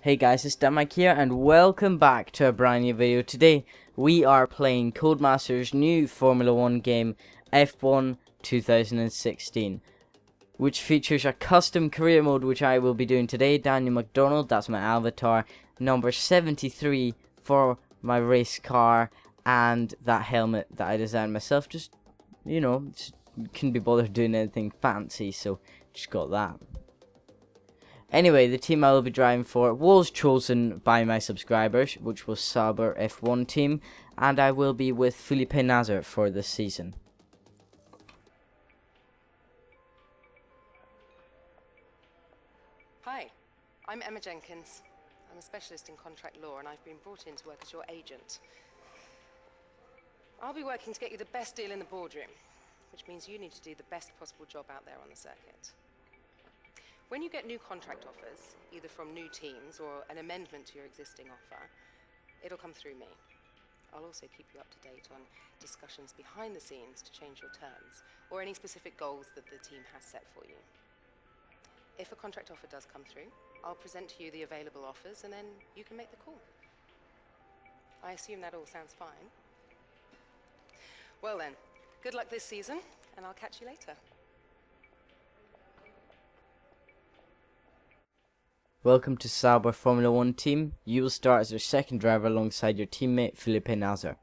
Hey guys, it's Mike here and welcome back to a brand new video. Today we are playing Codemasters' new Formula 1 game F1 2016, which features a custom career mode which I will be doing today. Daniel McDonald, that's my avatar, number 73 for my race car, and that helmet that I designed myself. Just, couldn't be bothered doing anything fancy, so just got that. Anyway, the team I will be driving for was chosen by my subscribers, which was Sauber F1 Team, and I will be with Felipe Nasr for this season. Hi, I'm Emma Jenkins. I'm a specialist in contract law and I've been brought in to work as your agent. I'll be working to get you the best deal in the boardroom, which means you need to do the best possible job out there on the circuit. When you get new contract offers, either from new teams or an amendment to your existing offer, it'll come through me. I'll also keep you up to date on discussions behind the scenes to change your terms, or any specific goals that the team has set for you. If a contract offer does come through, I'll present to you the available offers and then you can make the call. I assume that all sounds fine. Well then, good luck this season, and I'll catch you later. Welcome to Sauber Formula 1 Team. You will start as your second driver alongside your teammate Felipe Nasr.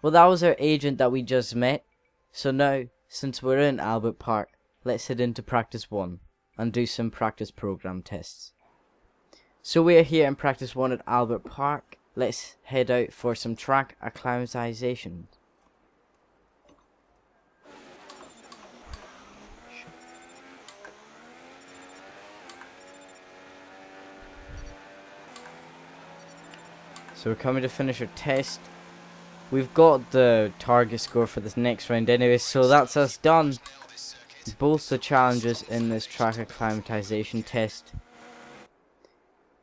Well, that was our agent that we just met. So now, since we're in Albert Park, let's head into practice 1 and do some practice program tests. So we are here in practice 1 at Albert Park. Let's head out for some track acclimatization. So we're coming to finish our test. We've got the target score for this next round anyway, so that's us done. Both the challenges in this track acclimatization test.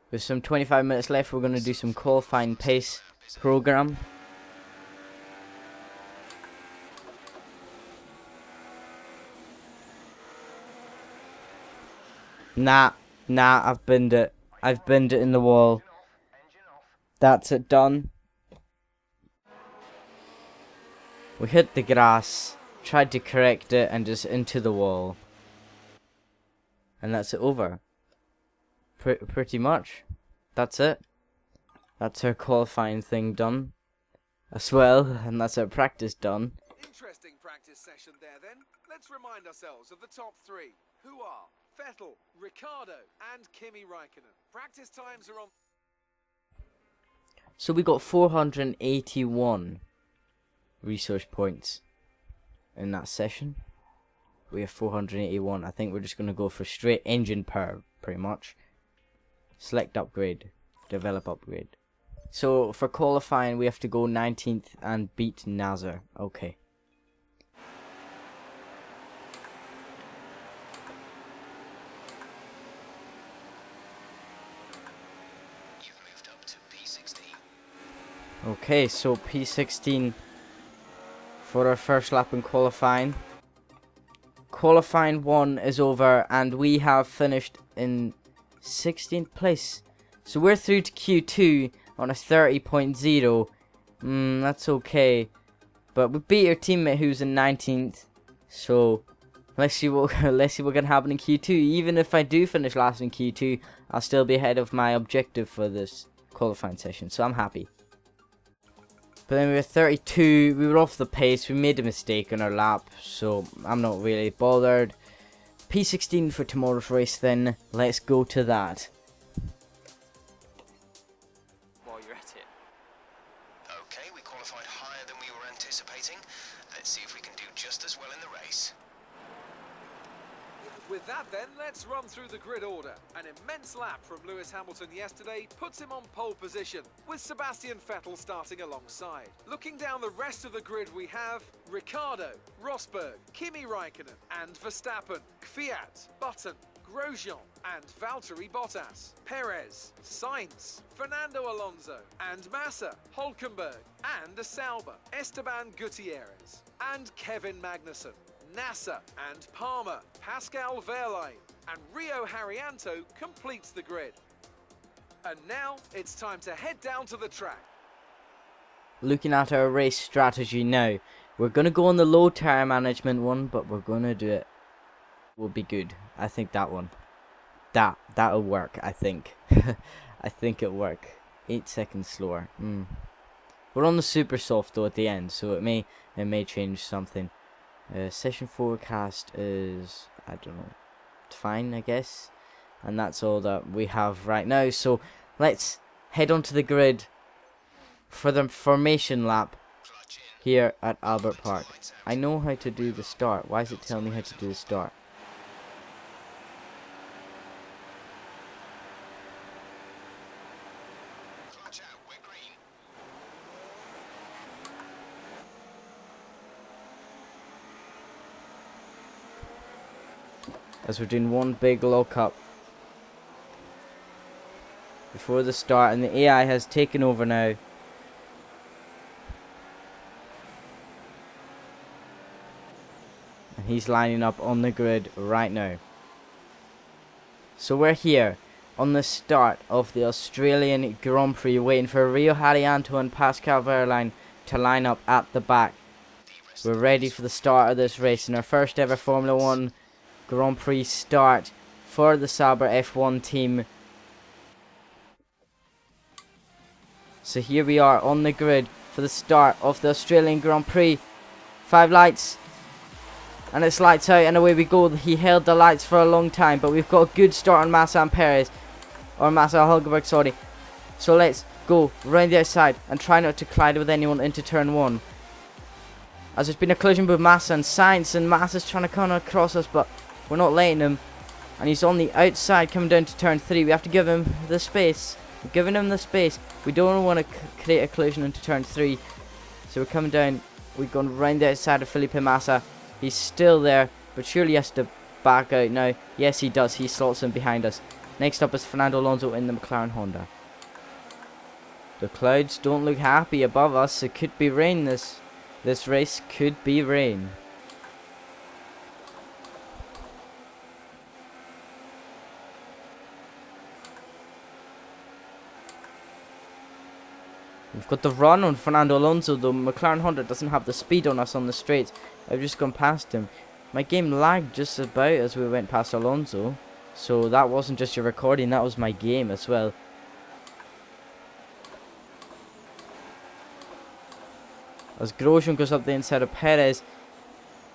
With some 25 minutes left, we're going to do some qualifying pace program. Nah, I've binned it. I've binned it in the wall. That's it, done. We hit the grass, tried to correct it, and just into the wall. And that's it over. Pretty much. That's it. That's our qualifying thing done as well, and that's our practice done. Interesting practice session there then. Let's remind ourselves of the top three, who are Vettel, Ricciardo, and Kimi Räikkönen. Practice times are on. So we got 481 resource points in that session. We have 481. I think we're just going to go for straight engine power, pretty much. Select upgrade, develop upgrade. So for qualifying, we have to go 19th and beat Nasr. Okay. Okay, so P16 for our first lap in qualifying. Qualifying 1 is over and we have finished in 16th place. So we're through to Q2 on a 30.0. That's okay. But we beat our teammate who's in 19th. So let's see what can happen in Q2. Even if I do finish last in Q2, I'll still be ahead of my objective for this qualifying session. So I'm happy. But then we were 32, we were off the pace, we made a mistake on our lap, so I'm not really bothered. P16 for tomorrow's race then, let's go to that. While you're at it. Okay, we qualified higher than we were anticipating. Let's see if we can do just as well in the race. With that then, let's run through the grid order. An immense lap from Lewis Hamilton yesterday puts him on pole position, with Sebastian Vettel starting alongside. Looking down the rest of the grid we have Ricciardo, Rosberg, Kimi Räikkönen and Verstappen, Kvyat, Button, Grosjean and Valtteri Bottas, Perez, Sainz, Fernando Alonso and Massa, Hülkenberg and Sauber, Esteban Gutierrez and Kevin Magnussen. Nasser and Palmer, Pascal Wehrlein and Rio Haryanto completes the grid. And now it's time to head down to the track. Looking at our race strategy now, we're going to go on the low tire management one, but we're going to do it. Will be good. I think that one. That'll work, I think. I think it'll work. 8 seconds slower. We're on the super soft though at the end, so it may change something. Session forecast is, I don't know, fine, I guess. And that's all that we have right now. So let's head onto the grid for the formation lap here at Albert Park. I know how to do the start. Why is it telling me how to do the start? As we're doing one big lock-up before the start, and the AI has taken over now. And he's lining up on the grid right now. So we're here on the start of the Australian Grand Prix, waiting for Rio Haryanto and Pascal Wehrlein to line up at the back. We're ready for the start of this race in our first ever Formula 1 Grand Prix start for the Sauber F1 team. So here we are on the grid for the start of the Australian Grand Prix. 5 lights. And it's lights out and away we go. He held the lights for a long time, but we've got a good start on Massa and Perez. Or Massa Hulkenberg, sorry. So let's go round the outside and try not to collide with anyone into turn 1. As there's been a collision with Massa and Sainz, and Massa's trying to come across us, but we're not letting him. And he's on the outside coming down to turn 3. We have to give him the space. We're giving him the space. We don't want to create a collision into turn 3. So we're coming down. We're going round the outside of Felipe Massa. He's still there, but surely he has to back out now. Yes, he does. He slots in behind us. Next up is Fernando Alonso in the McLaren Honda. The clouds don't look happy above us. It could be rain. This race could be rain. We've got the run on Fernando Alonso, though McLaren Honda doesn't have the speed on us on the straights. I've just gone past him. My game lagged just about as we went past Alonso. So that wasn't just your recording, that was my game as well. As Grosjean goes up the inside of Perez.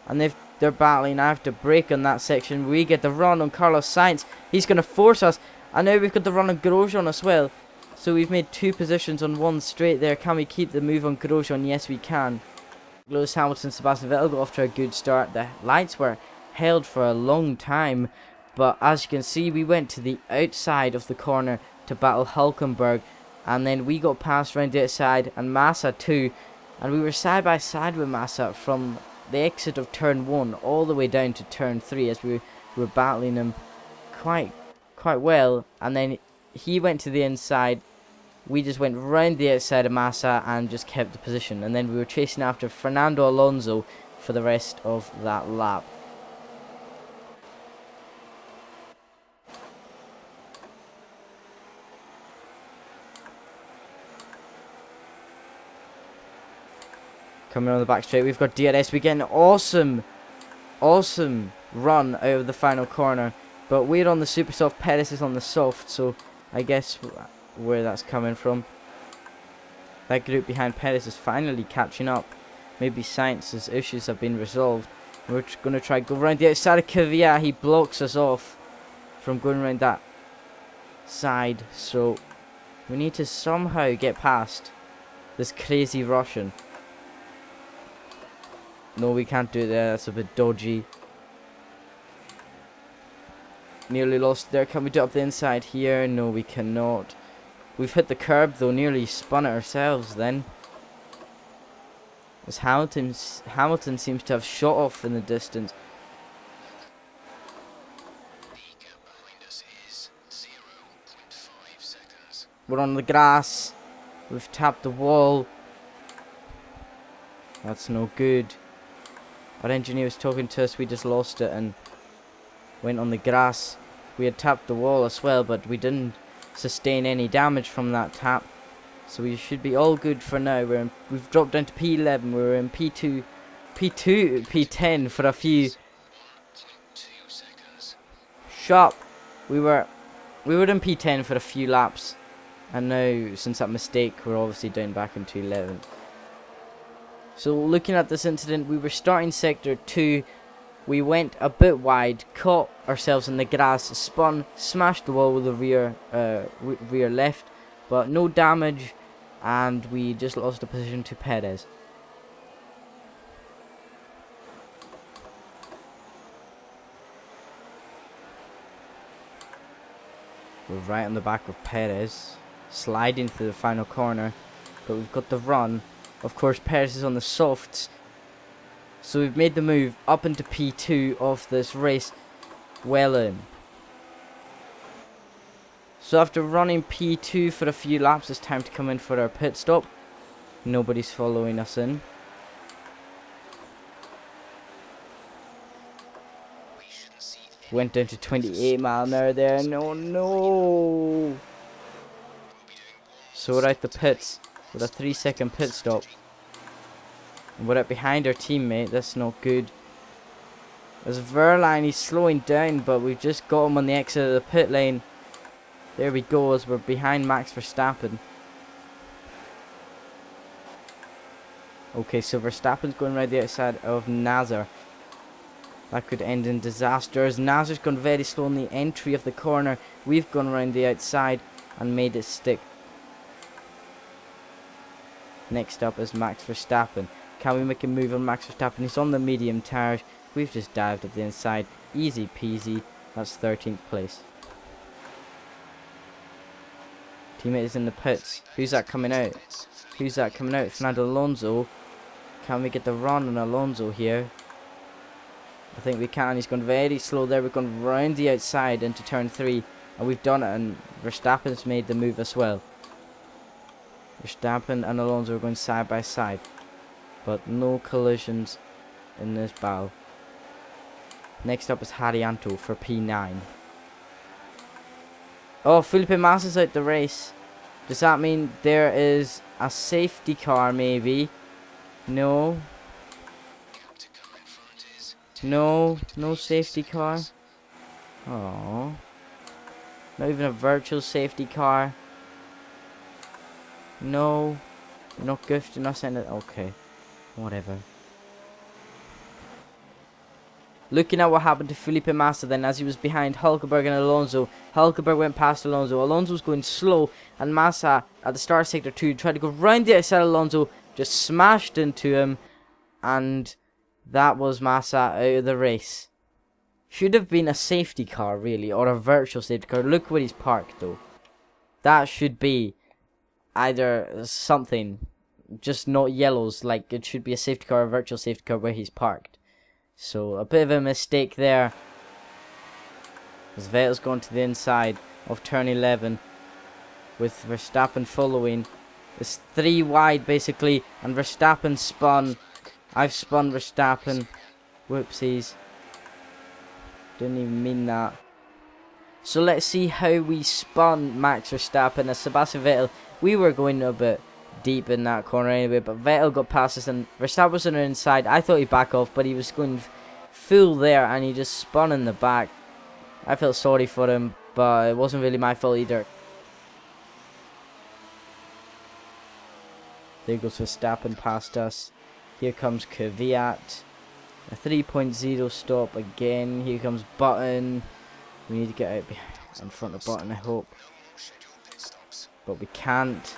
And they're battling. I have to brake on that section. We get the run on Carlos Sainz. He's going to force us. And now we've got the run on Grosjean as well. So we've made 2 positions on one straight there. Can we keep the move on Grosjean? Yes, we can. Lewis Hamilton, Sebastian Vettel got off to a good start. The lights were held for a long time. But as you can see, we went to the outside of the corner to battle Hulkenberg. And then we got past round the outside and Massa too. And we were side by side with Massa from the exit of turn 1 all the way down to turn 3 as we were battling him quite well. And then he went to the inside. We just went round the outside of Massa and just kept the position. And then we were chasing after Fernando Alonso for the rest of that lap. Coming on the back straight, we've got DRS. We get an awesome run out of the final corner. But we're on the super soft, Perez is on the soft, so I guess where that's coming from. That group behind Perez is finally catching up. Maybe Sainz's issues have been resolved. We're going to try go around the outside of Kvyat. He blocks us off from going around that side. So we need to somehow get past this crazy Russian. No, we can't do it there. That's a bit dodgy. Nearly lost there. Can we do it up the inside here? No, we cannot. We've hit the curb though. Nearly spun it ourselves then. As Hamilton seems to have shot off in the distance. We're on the grass. We've tapped the wall. That's no good. Our engineer was talking to us. We just lost it and went on the grass. We had tapped the wall as well, but we didn't sustain any damage from that tap. So we should be all good for now. We've dropped down to P11. We were in P2, P10 for a few. Shop. We were in P10 for a few laps, and now since that mistake, we're obviously down back into 11. So looking at this incident, we were starting sector 2. We went a bit wide, caught ourselves in the grass, spun, smashed the wall with the rear left, but no damage, and we just lost the position to Perez. We're right on the back of Perez, sliding through the final corner, but we've got the run. Of course, Perez is on the softs, so we've made the move up into P2 of this race, well in. So after running P2 for a few laps, it's time to come in for our pit stop. Nobody's following us in. Went down to 28 mile an hour there. No. So we're out the pits with a 3-second pit stop. And we're out behind our teammate. That's not good. There's Verline. He's slowing down, but we've just got him on the exit of the pit lane. There we go, as we're behind Max Verstappen. Okay, so Verstappen's going right the outside of Nazar. That could end in disaster, as Nazar's gone very slow on the entry of the corner. We've gone around the outside and made it stick. Next up is Max Verstappen. Can we make a move on Max Verstappen? He's on the medium tires. We've just dived up the inside. Easy peasy. That's 13th place. Teammate is in the pits. Who's that coming out? Fernando Alonso. Can we get the run on Alonso here? I think we can. He's gone very slow there. We've gone round the outside into turn 3. And we've done it. And Verstappen's made the move as well. Verstappen and Alonso are going side by side. But no collisions in this battle. Next up is Harianto for P9. Oh, Felipe Massa's out the race. Does that mean there is a safety car maybe? No. No safety car. Oh. Not even a virtual safety car. No. Not gifted, not sending it. Okay. Whatever. Looking at what happened to Felipe Massa then, as he was behind Hulkenberg and Alonso. Hulkenberg went past Alonso. Alonso was going slow, and Massa at the start of sector 2 tried to go round the outside of Alonso, just smashed into him, and that was Massa out of the race. Should have been a safety car really, or a virtual safety car. Look where he's parked though. That should be either something, just not yellows, like it should be a safety car or a virtual safety car where he's parked. So, a bit of a mistake there. As Vettel's gone to the inside of turn 11. With Verstappen following. It's 3 wide basically. And Verstappen spun. I've spun Verstappen. Whoopsies. Didn't even mean that. So let's see how we spun Max Verstappen. As Sebastian Vettel, we were going a bit deep in that corner anyway, but Vettel got past us and Verstappen was on the inside. I thought he'd back off, but he was going full there and he just spun in the back. I felt sorry for him, but it wasn't really my fault either. There goes Verstappen past us. Here comes Kvyat. A 3.0 stop again. Here comes Button. We need to get out in front of Button, I hope. But we can't.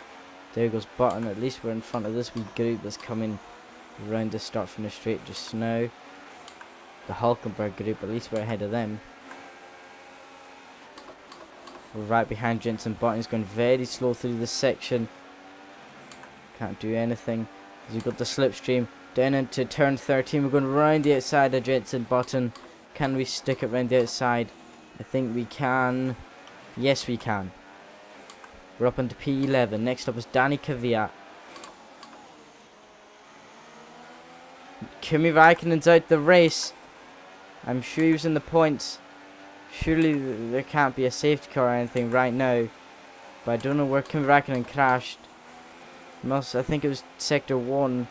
There goes Button. At least we're in front of this wee group that's coming around the start from the straight just now. The Hulkenberg group, at least we're ahead of them. We're right behind Jenson Button. He's going very slow through this section. Can't do anything. We've got the slipstream down into turn 13. We're going round the outside of Jenson Button. Can we stick it round the outside? I think we can. Yes, we can. We're up into P11. Next up is Danny Kvyat. Kimi Raikkonen's out the race. I'm sure he was in the points. Surely there can't be a safety car or anything right now. But I don't know where Kimi Räikkönen crashed. I think it was sector 1.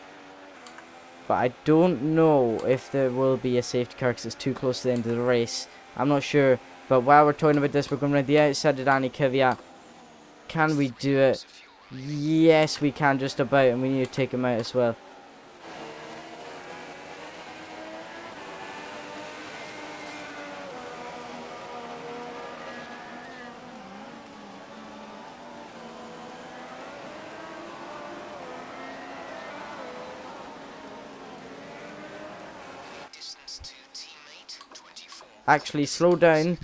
But I don't know if there will be a safety car because it's too close to the end of the race. I'm not sure. But while we're talking about this, we're going around the outside of Danny Kvyat. Can we do it? Yes, we can just about. And we need to take him out as well. Actually, slow down.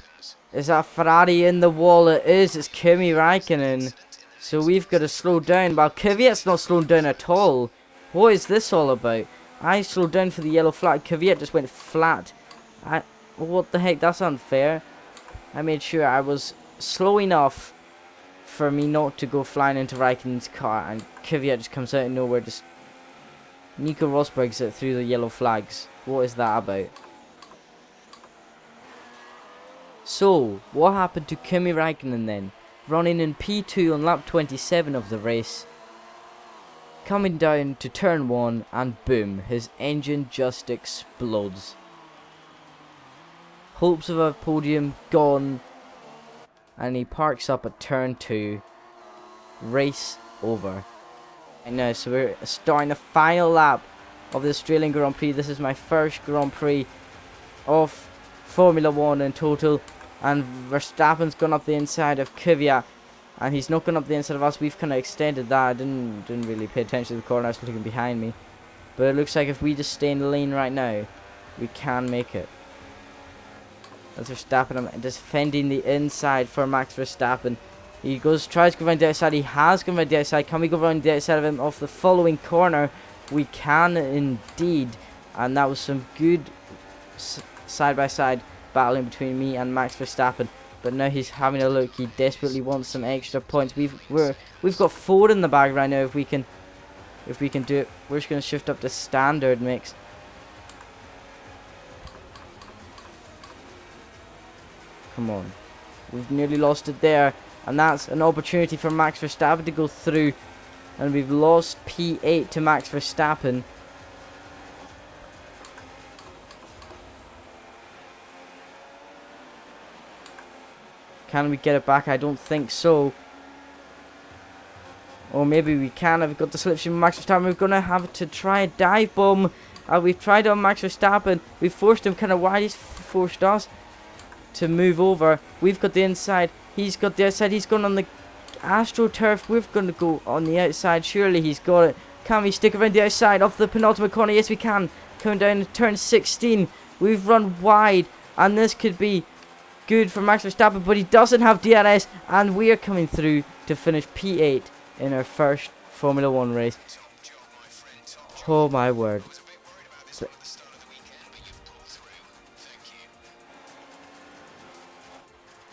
Is that Ferrari in the wall? It is. It's Kimi Räikkönen. So we've got to slow down. Well, Kvyat's not slowing down at all. What is this all about? I slowed down for the yellow flag. Kvyat just went flat. What the heck? That's unfair. I made sure I was slow enough for me not to go flying into Räikkönen's car. And Kvyat just comes out of nowhere. Just Nico Rosberg's it through the yellow flags. What is that about? So, what happened to Kimi Räikkönen then? Running in P2 on lap 27 of the race. Coming down to turn 1 and boom, his engine just explodes. Hopes of a podium gone. And he parks up at turn 2. Race over. And now, so we're starting the final lap of the Australian Grand Prix. This is my first Grand Prix of Formula 1 in total. And Verstappen's gone up the inside of Kvyat. And he's not gone up the inside of us. We've kind of extended that. I didn't really pay attention to the corner. I was looking behind me. But it looks like if we just stay in the lane right now, we can make it. That's Verstappen defending the inside for Max Verstappen. He tries to go around the outside. He has gone around the outside. Can we go around the outside of him off the following corner? We can indeed. And that was some good side-by-side battling between me and Max Verstappen. But now he's having a look. He desperately wants some extra points. We've got 4 in the bag right now. If we can do it, we're just gonna shift up to standard mix. Come on, we've nearly lost it there, and that's an opportunity for Max Verstappen to go through. And we've lost P8 to Max Verstappen. Can we get it back? I don't think so. Or maybe we can. I've got the slipstream of Max Verstappen. We're going to have to try a dive bomb. We've tried on Max Verstappen. We forced him kind of wide. He's forced us to move over. We've got the inside. He's got the outside. He's gone on the AstroTurf. We're going to go on the outside. Surely he's got it. Can we stick around the outside off the penultimate corner? Yes, we can. Coming down to turn 16. We've run wide. And this could be good for Max Verstappen, but he doesn't have DRS, and we are coming through to finish P8 in our first Formula 1 race. Oh my word.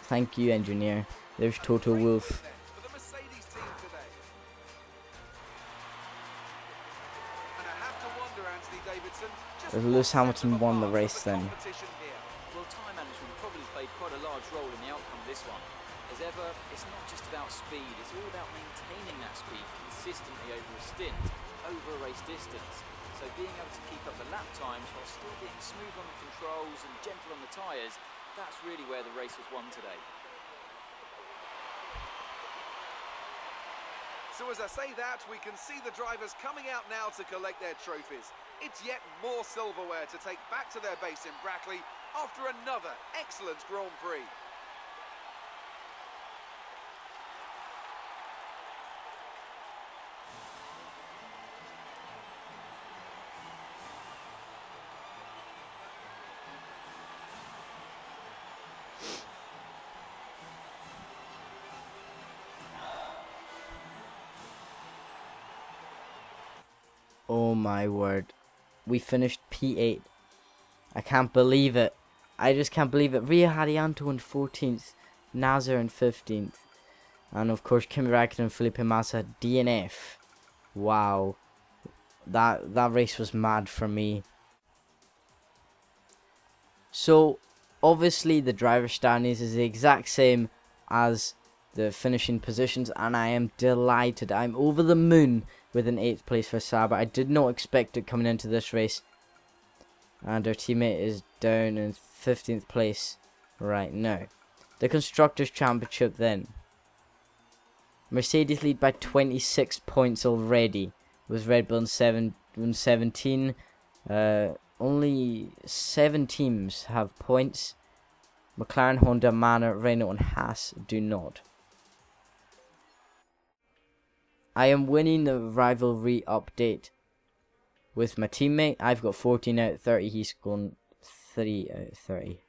Thank you, engineer. There's Toto Wolff. Lewis Hamilton won the race then. Quite a large role in the outcome of this one. As ever, it's not just about speed, it's all about maintaining that speed consistently over a stint, over a race distance. So being able to keep up the lap times while still being smooth on the controls and gentle on the tyres, that's really where the race was won today. So as I say that, we can see the drivers coming out now to collect their trophies. It's yet more silverware to take back to their base in Brackley after another excellent Grand Prix. Oh my word. We finished P8. I can't believe it. I just can't believe it. Ria Harianto in 14th. Nazar in 15th. And of course Kimi Räikkönen and Felipe Massa DNF. Wow. That race was mad for me. So obviously the driver standings is the exact same as the finishing positions, and I am delighted. I'm over the moon with an 8th place for Sauber. I did not expect it coming into this race. And our teammate is down in 15th place right now. The Constructors' Championship then. Mercedes lead by 26 points already, with Red Bull in 17. Only 7 teams have points. McLaren, Honda, Manor, Renault and Haas do not. I am winning the rivalry update with my teammate. I've got 14 out of 30. He's gone 3 out of 30.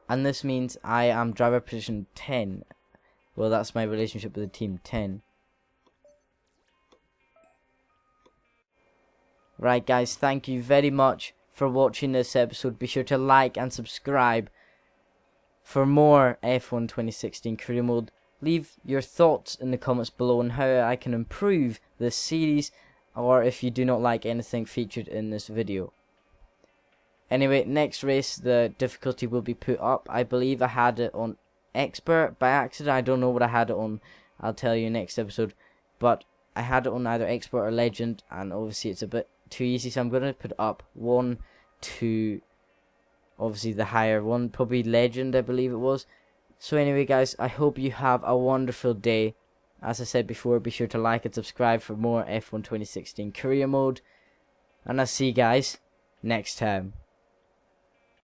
And this means I am driver position 10. Well, that's my relationship with the team 10. Right guys, thank you very much for watching this episode. Be sure to like and subscribe for more F1 2016 career mode. Leave your thoughts in the comments below on how I can improve this series, or if you do not like anything featured in this video. Anyway, next race the difficulty will be put up. I believe I had it on expert by accident. I don't know what I had it on. I'll tell you next episode. But I had it on either expert or legend, and obviously it's a bit too easy, so I'm going to put up 1 to obviously the higher one, probably legend I believe it was. So anyway guys, I hope you have a wonderful day. As I said before, be sure to like and subscribe for more F1 2016 career mode, and I'll see you guys next time.